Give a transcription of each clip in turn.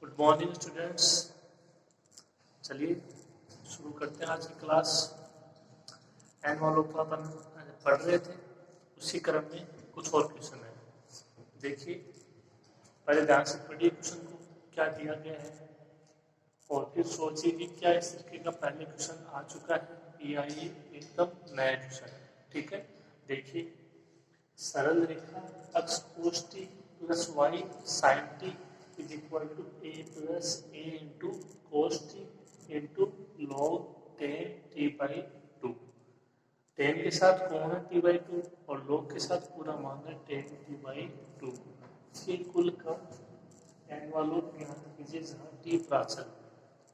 Good morning students. चलिए शुरू करते हैं आज की क्लास। एन वालों को अपन पढ़ रहे थे, उसी क्रम में कुछ और क्वेश्चन है। देखिए पहले ध्यान से पढ़िए क्वेश्चन को, क्या दिया गया है, और फिर सोचिए कि क्या इस तरीके का पहले क्वेश्चन आ चुका है या ये एकदम नया क्वेश्चन है। ठीक है, देखिए सरल रेखा अक्ष cos t plus y sine t is equal to a plus a into cos t into log ten t by two. Ten के साथ कौन है टी बाई टू, और लॉग के साथ पूरा मान है टेन टी बाई टू। इसके कुल का एन वालों ज्ञात कीजिए जहाँ टी प्राचल।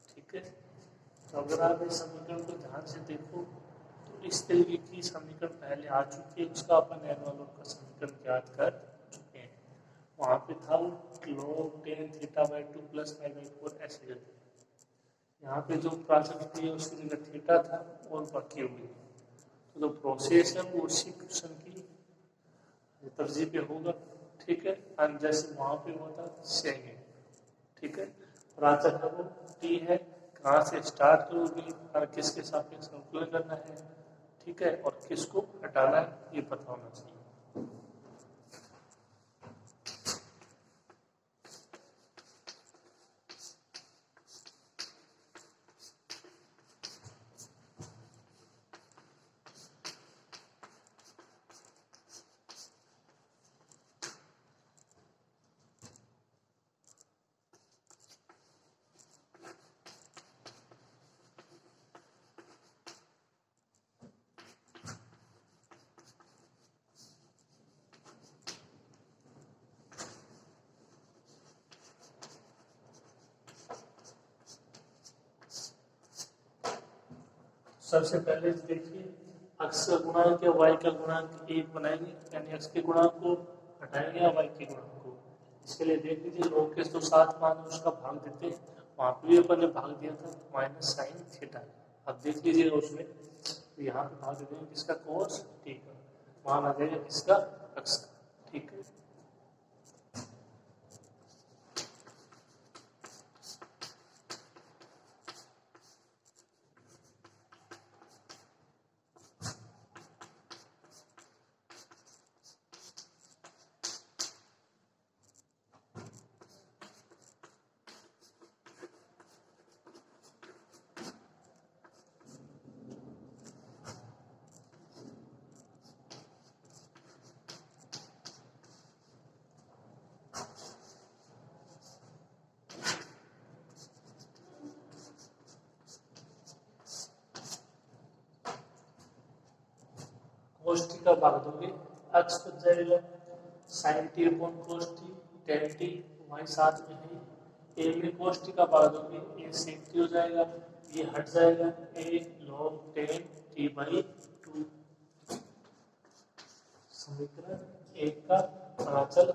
ठीक है, तो अगर आप इस समीकरण को ध्यान से देखो तो इस तरीके की समीकरण पहले आ चुकी है, उसका अपन एन वालों का समीकरण ज्ञात कर चुके हैं। वहाँ पे था log tan theta by two plus pi by four ऐसे करके। यहाँ पे जो प्राचल थी उसकी जगह थीटा था और बाकी हुई, तो जो प्रोसेस है वो उसी क्वेश्चन की तरजीह पे होगा। ठीक है, और जैसे वहाँ पे हुआ था सेम है। ठीक है, प्राचल है वो टी है, कहाँ से स्टार्ट करोगे और किसके सापेक्ष संतुलन करना है। ठीक है, और किसको हटाना है ये पता होना चाहिए। सबसे पहले देखिए अक्ष का गुणांक या वाई का गुणांक एक बनाएंगे, यानी अक्ष के गुणांक को हटाएंगे या वाई के गुणांक को। इसके लिए देख लीजिए लॉग के जो 7 मान है उसका भाग देते हैं, वहां पे भी अपन ने भाग दिया था माइनस साइन थीटा। अब देख लीजिएगा उसमें तो यहाँ पे भाग देते हैं किसका कोस टी का, वहां आ जाएगा किसका अक्ष का। ठीक है, कोस टी का भाग दोगे अक्ष बच जाएगा sine T upon cos T, tan T वही साथ में है। ए में कोस टी का भाग दोगे ए सेक टी हो जाएगा, ये हट जाएगा a log ten t by two. समीकरण एक का प्राचल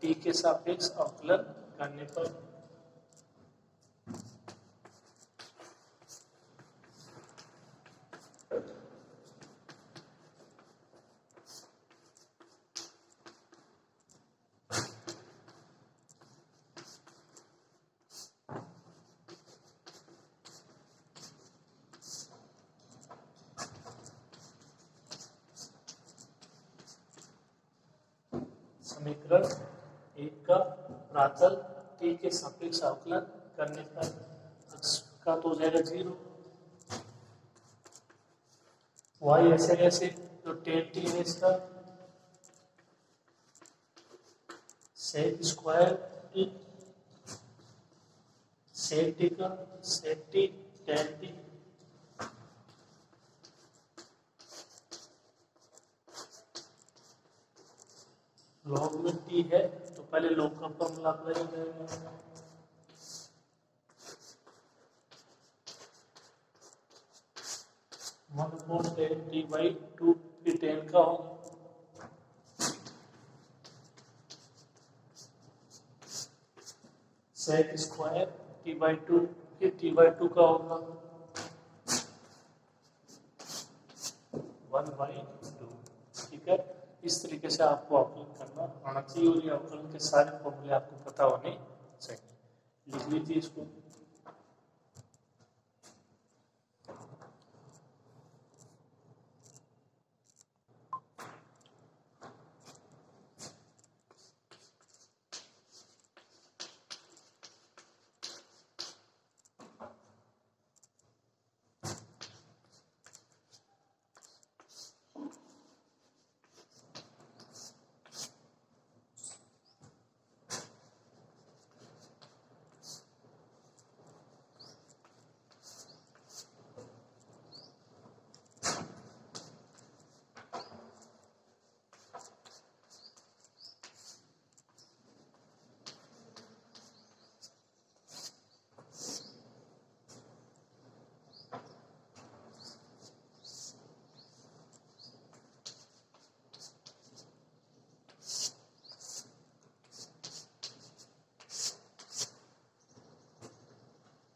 टी के सापेक्ष अवकलन करने पर समीकरण एक का प्राचल टी के सापेक्ष अवकलन करने पर अक्ष का तो हो जाएगा 0, वाई ऐसे ऐसे जो टेन टी है इसका sec square t, sec t का sec t tan t, log में टी है तो पहले लॉग का फॉर्मूला अप्लाई हो जाएगा। One upon tan t by two, फिर टेन का होगा sec square t by two, फिर टी बाई टू का होगा वन बाई टू। ठीक है, इस तरीके से आपको अवकलन करना आना चाहिए और ये अवकलन के सारे फॉर्मूले आपको पता होने चाहिए। लीजिए इसको।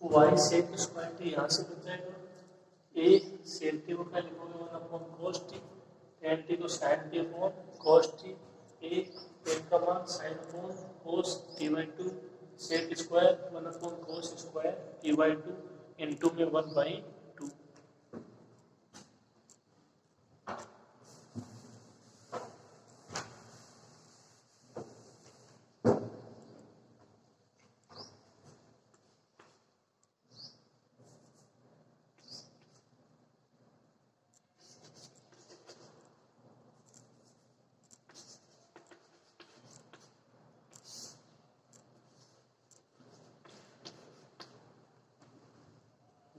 वाई सेक स्क्वायर टी यहाँ से बन जाएगा। ए सेक टी को क्या लिखोगे, 1 upon cos t, tan t को sin t upon cos t, a tan का मान sin upon cos t by 2, sec square 1 upon cos square t by 2 into में 1 बाई 2।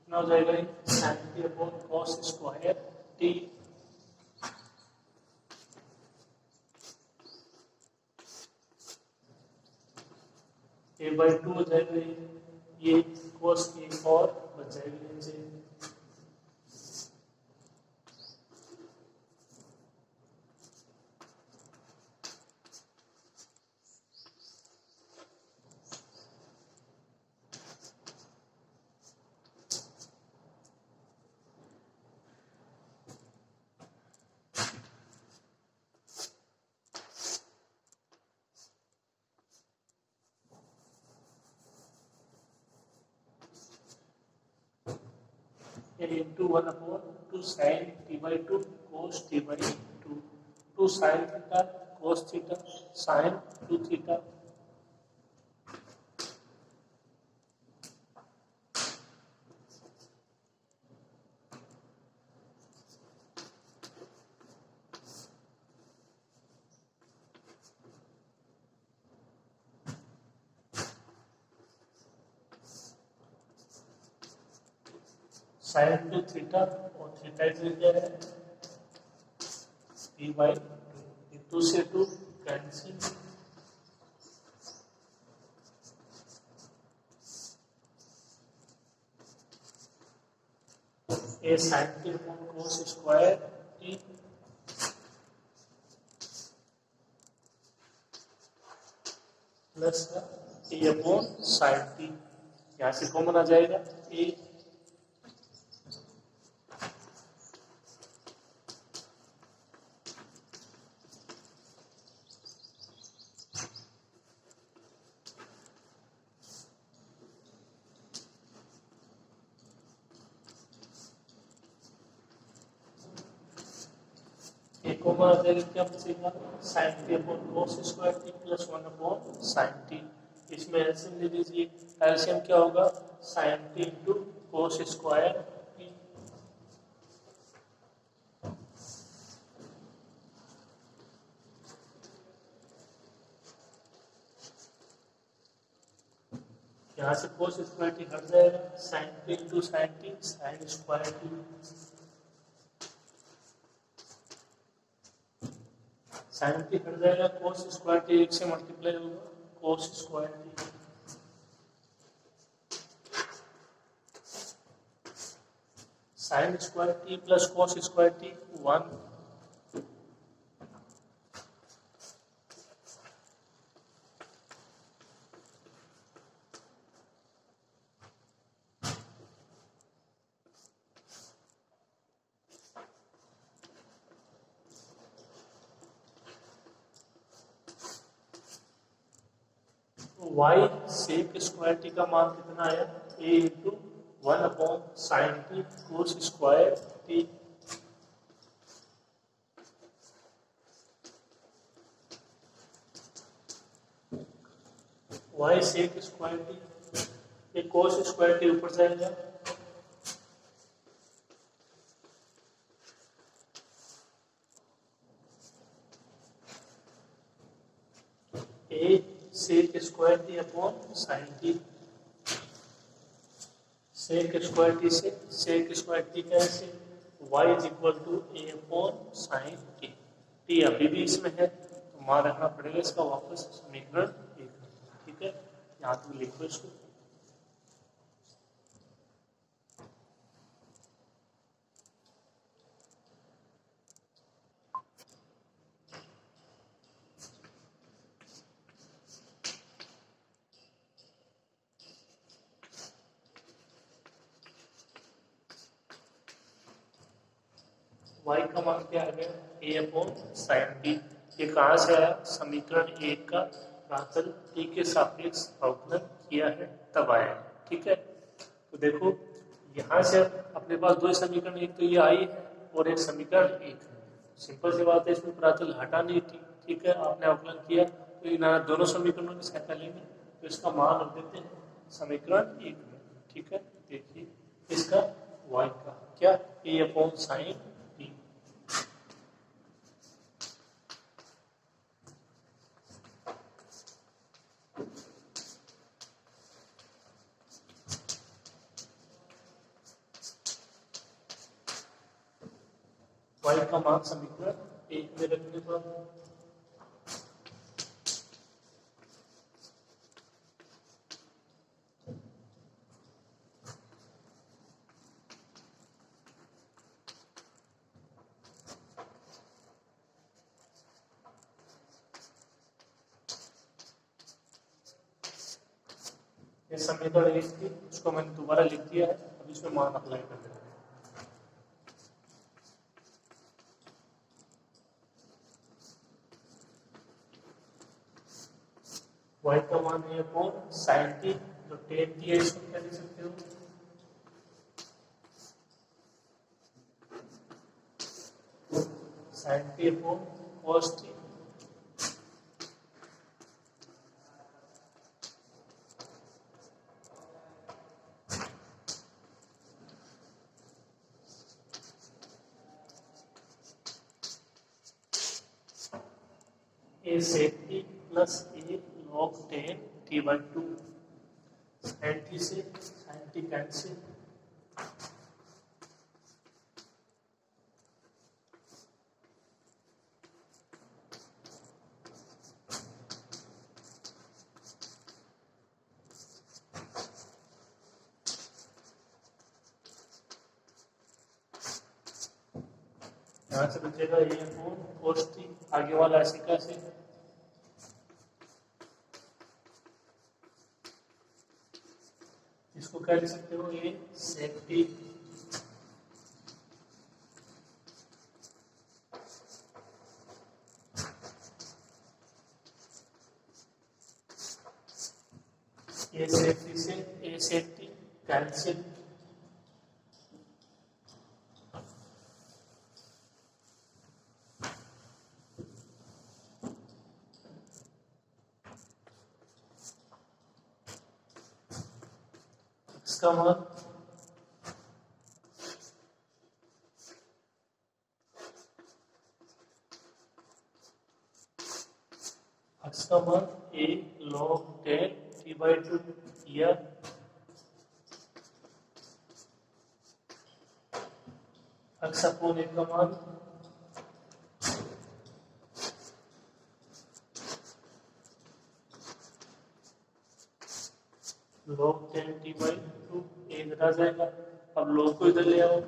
कितना हो जाएगा, sin t upon cos square t a by 2 हो जाएगा। ये cos ए और बच जाएगी नीचे। Into 1 upon 2 sin t by 2 cos t by 2, 2 sin theta cos theta sin 2 theta. sin 2 theta और थीटा क्या है, टी बाई 2, 2 से 2 cancel, a sin t upon cos square t plus a upon sin t, यहाँ से common आ जाएगा ए। Common आ जाएगा, क्या बचेगा, sin t upon cos square t plus 1 upon sin T. इसमें एलसीएम ले लीजिए, एलसीएम क्या होगा, sin T into cos square T. यहाँ से cos स्क्वायर टी हट जाएगा, sin T into sin T sin square t, sin T हट जाएगा, cos स्क्वायर टी 1 से मल्टीप्लाई होगा, cos square t sin square t plus cos square t 1। Y sec square t का मान कितना आया, a into 1/sin t cos square t. Y sec square t, ये cos square t ऊपर जाएगा, a sec square t upon sine t. Sec square t से sec square t कैसे, y is equal to a upon sine t. T अभी भी इसमें है तो मान रखना पड़ेगा इसका वापस समीकरण एक। ठीक है, यहाँ तक लिखो इसको। y का मान क्या आ गया, a अपॉन साइन टी। ये कहाँ से आया, समीकरण एक का प्रातल t के सापेक्ष अवकलन किया है तब आया है। ठीक है, तो देखो यहाँ से अपने पास दो समीकरण, एक तो ये आई है और एक समीकरण एक है। सिंपल सी बात है, इसमें प्रातल हटा नहीं थी। ठीक है, आपने अवकलन किया तो इन दोनों समीकरणों की सहायता लेंगे तो इसका मान रख देते हैं समीकरण एक में। ठीक है, देखिए इसका y का क्या, a upon sine T. y का मान समीकरण एक में रखने पर ये समीकरण एक थी, उसको मैंने दोबारा लिख दिया है, अब इसमें मान अप्लाई कर देना है। y का मान है अपॉन साइन टी, जो टेन टी है इसको क्या लिख सकते हो, sine T upon cos t. A sec t plus a log ten t by two. Sine t से साइन टी कैंसिल, यहाँ से बचेगा ए अपॉन कॉस टी। आगे वाला ऐसे कैसे, इसको क्या लिख सकते हो, ये सेक टी ए सेक टी से ए सेक टी कैंसिल, इसका मान x का मान a log 10 t by 2 किया, x अपॉन a का मान log 10 t by 2, a इधर आ जाएगा। अब log को इधर ले आओ,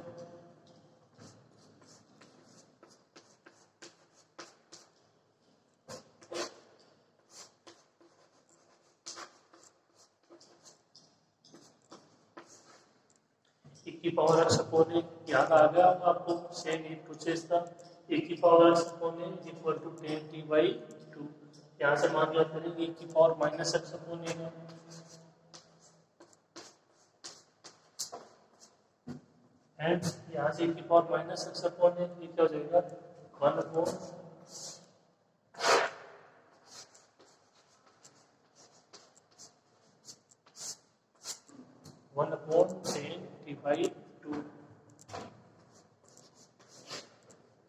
की पावर एक्स अपॉन ए याद आ गया होगा आपको, सेम ही प्रोसेस था। ए की power x upon a is equal to 10 t by 2। यहाँ से मान लो करेंगे e की power minus x upon a and यहाँ से e की power minus x upon a क्या हो जाएगा 1/10 / 2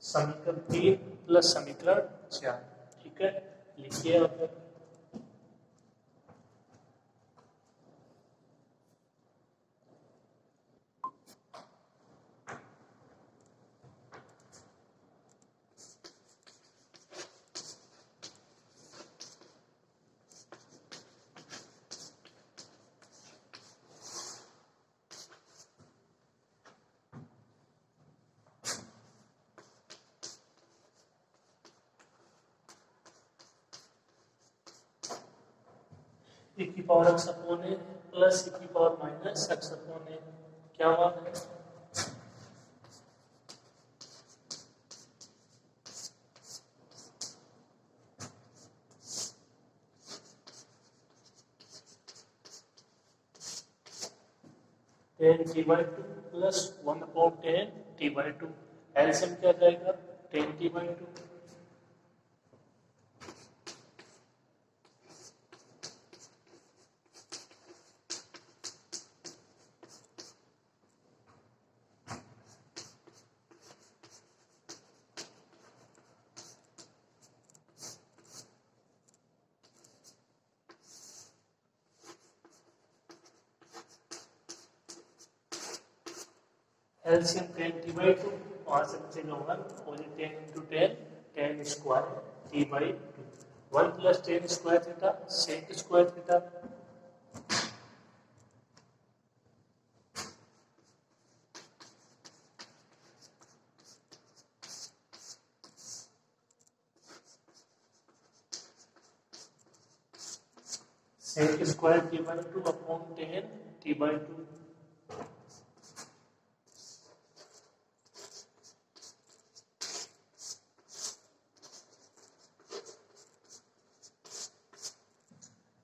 समीकरण 3 प्लस समीकरण 4। ठीक है, लिखिए मतलब e की power x upon a plus e की power minus x upon a क्या मान है 10t/2 प्लस 1/10t/2 एलसीएम क्या जाएगा 10t/2 एलसीएम 10t/2 वहां से बचेगा 1 और 10 × 10 10 square t/2 1 + 10 square theta sec square theta sec square t/2 upon 10 t/2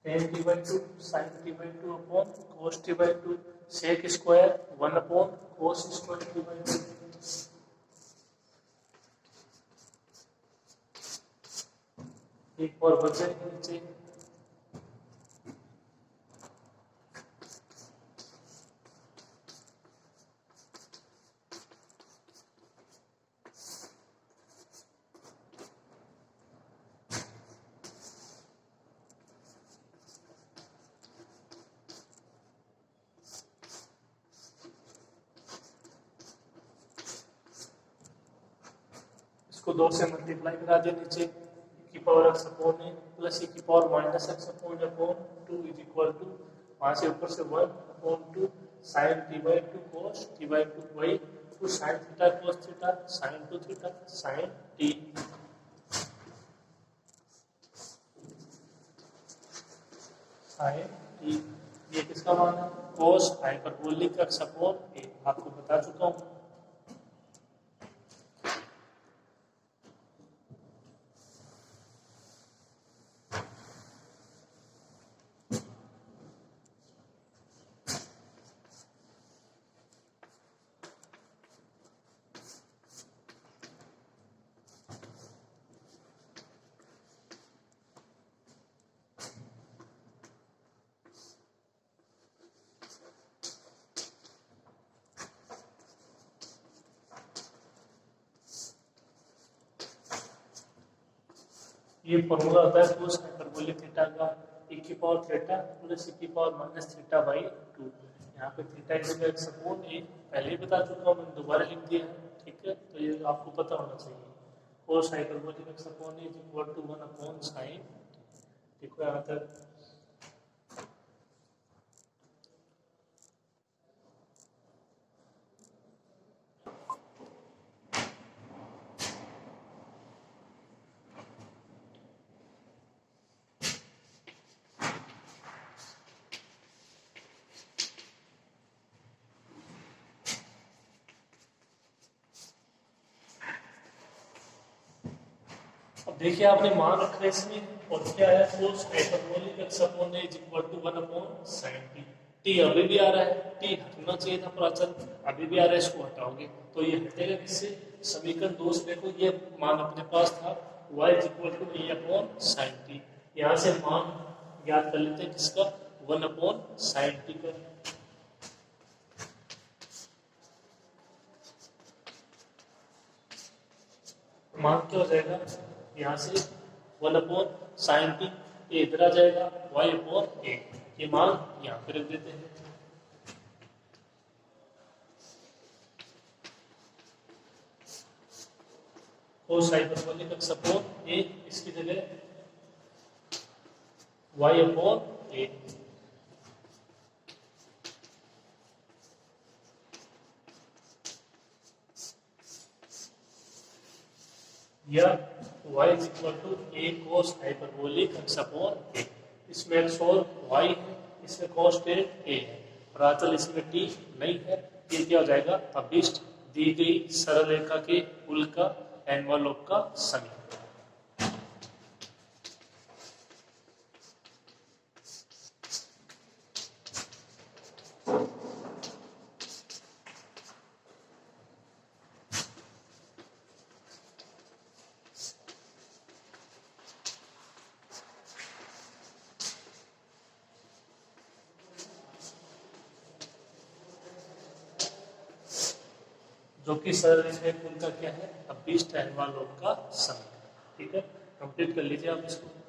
10t/2 sin t/2 upon cos t/2 sec square 1 upon cos square t/2 एक और बच जाएगा नीचे इसको 2 से मल्टीप्लाई करा दे नीचे e की power x upon a plus e की power minus x upon 2 is equal to वहां से ऊपर से 1 upon 2 sin t/2 cos t/2 वही 2 sin theta cos theta sin 2 theta sin t sin t ये किसका मान है cos हाइपरबोलिक x अपॉन ए आपको बता चुका हूं ये फॉर्मूला होता है cos हाइपरबोलिक थीटा का e की पावर थीटा प्लस e की पावर माइनस थीटा बाई 2 यहाँ पे थीटा की जगह x अपॉन ए पहले ही बता चुका हूँ मैंने दोबारा लिख दिया है ठीक है तो ये आपको पता होना चाहिए cos hyperbolic x upon a is equal to 1 upon sin देखो यहाँ तक अब देखिए आपने मान रखा है इसमें और क्या है cos hyperbolic x upon a is equal to 1 upon sin t। t अभी भी आ रहा है, t हटना चाहिए था प्राचल, अभी भी आ रहा है, इसको हटाओगे तो ये हटेगा किससे? समीकरण 2 से देखो ये मान अपने पास था y is equal to a upon sin t। यहाँ से मान ज्ञात कर लेते हैं किसका? 1 अपॉन sin t का। मान क्या हो जाएगा? यहाँ से 1 अपॉन साइन टी, ये इधर आ जाएगा, y अपॉन a, ये मान यहाँ पे रख देते हैं। cos hyperbolic x upon a, इसकी जगह y अपॉन a। या y is equal to a cos hyperbolic x upon a। इसमें x और y है, इसमें कॉन्स्टेंट a है, प्राचल इसमें t नहीं है, ये क्या हो जाएगा? अभिष्ट दी गई सरल रेखा के कुल का एनवलप का समीकरण। जो कि सरल रेखा कुल का क्या है? अभिष्ट एनवलप का समीकरण। ठीक है, कंप्लीट कर लीजिए आप इसको।